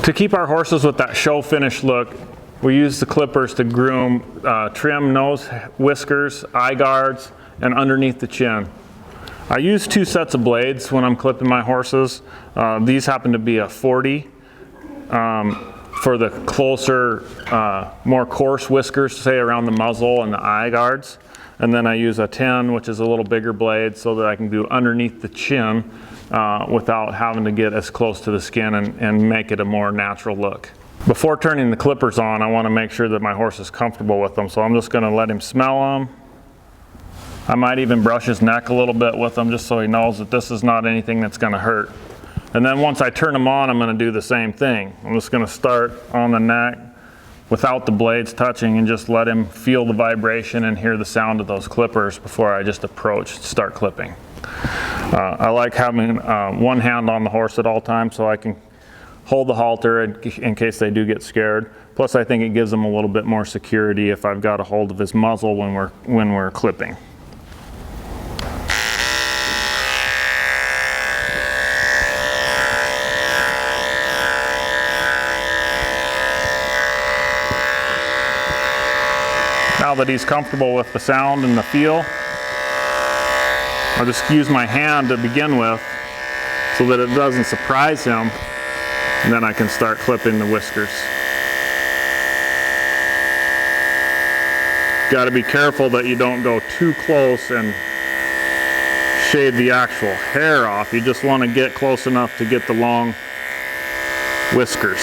To keep our horses with that show finish look, we use the clippers to groom, trim nose whiskers, eye guards, and underneath the chin. I use 2 sets of blades when I'm clipping my horses. These happen to be a 40 for the closer, more coarse whiskers, say around the muzzle and the eye guards. And then I use a 10, which is a little bigger blade, so that I can do underneath the chin without having to get as close to the skin and make it a more natural look. Before turning the clippers on, I want to make sure that my horse is comfortable with them, so I'm just going to let him smell them. I might even brush his neck a little bit with them just so he knows that this is not anything that's going to hurt. And then once I turn them on, I'm going to do the same thing. I'm just going to start on the neck without the blades touching and just let him feel the vibration and hear the sound of those clippers before I just start clipping. I like having one hand on the horse at all times so I can hold the halter in case they do get scared. Plus I think it gives them a little bit more security if I've got a hold of his muzzle when we're clipping. Now that he's comfortable with the sound and the feel, I'll just use my hand to begin with so that it doesn't surprise him, and then I can start clipping the whiskers. Got to be careful that you don't go too close and shave the actual hair off. You just want to get close enough to get the long whiskers.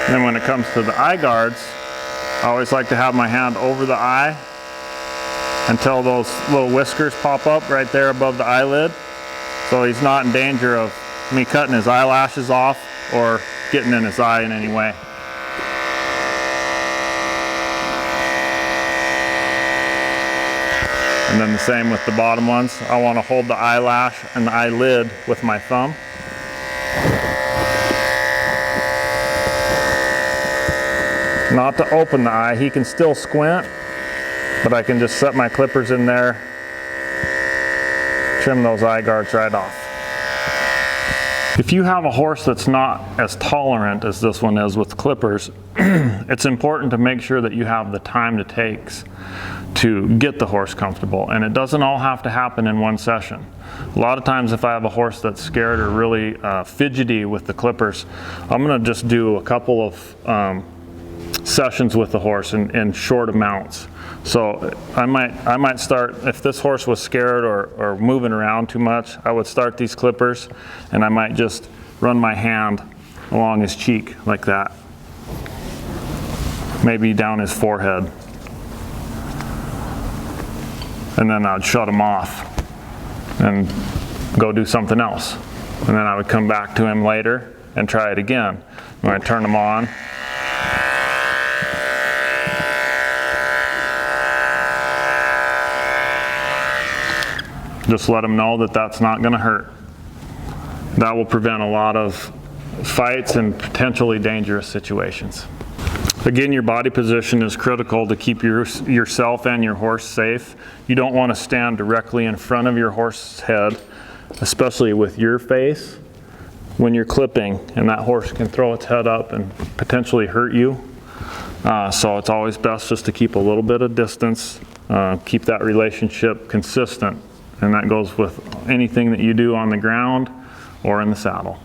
And when it comes to the eye guards, I always like to have my hand over the eye until those little whiskers pop up right there above the eyelid, so he's not in danger of me cutting his eyelashes off or getting in his eye in any way. And then the same with the bottom ones. I want to hold the eyelash and the eyelid with my thumb. Not to open the eye. He can still squint, but I can just set my clippers in there, trim those eye guards right off. If you have a horse that's not as tolerant as this one is with clippers, it's important to make sure that you have the time it takes to get the horse comfortable, and it doesn't all have to happen in one session. A lot of times if I have a horse that's scared or really fidgety with the clippers, I'm going to just do a couple of sessions with the horse in short amounts. So I might start, if this horse was scared or moving around too much, I would start these clippers and I might just run my hand along his cheek like that, maybe down his forehead, and then I'd shut him off and go do something else, and then I would come back to him later and try it again. When I turn him on, just let them know that that's not going to hurt. That will prevent a lot of fights and potentially dangerous situations. Again, your body position is critical to keep yourself and your horse safe. You don't want to stand directly in front of your horse's head, especially with your face, when you're clipping, and that horse can throw its head up and potentially hurt you. So it's always best just to keep a little bit of distance, keep that relationship consistent. And that goes with anything that you do on the ground or in the saddle.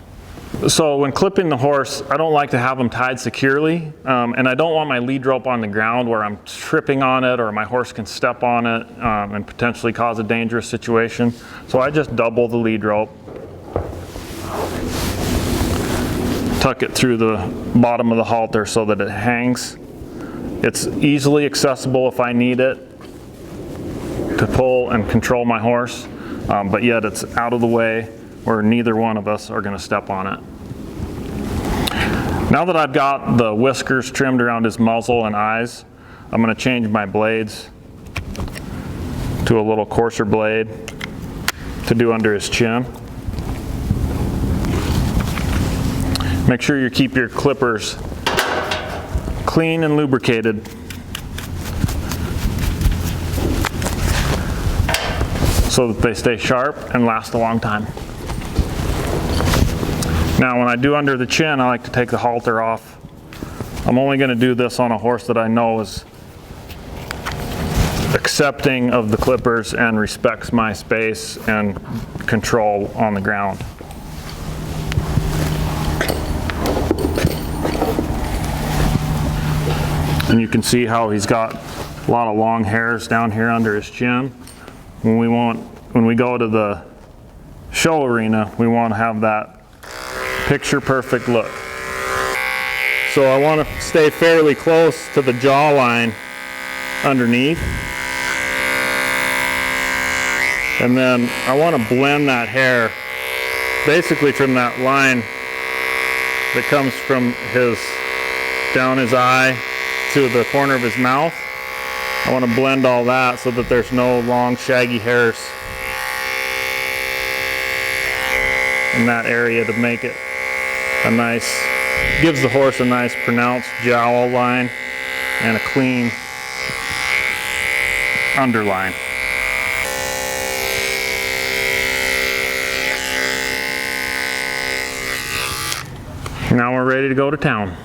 So when clipping the horse, I don't like to have them tied securely, and I don't want my lead rope on the ground where I'm tripping on it or my horse can step on it and potentially cause a dangerous situation. So I just double the lead rope, tuck it through the bottom of the halter so that it hangs. It's easily accessible if I need it to pull and control my horse, but yet it's out of the way where neither one of us are going to step on it. Now that I've got the whiskers trimmed around his muzzle and eyes, I'm going to change my blades to a little coarser blade to do under his chin. Make sure you keep your clippers clean and lubricated so that they stay sharp and last a long time. Now when I do under the chin, I like to take the halter off. I'm only going to do this on a horse that I know is accepting of the clippers and respects my space and control on the ground. And you can see how he's got a lot of long hairs down here under his chin. When we go to the show arena, we want to have that picture perfect look. So I want to stay fairly close to the jawline underneath. And then I want to blend that hair basically from that line that comes from down his eye to the corner of his mouth. I want to blend all that so that there's no long shaggy hairs in that area to make it gives the horse a nice pronounced jowl line and a clean underline. Now we're ready to go to town.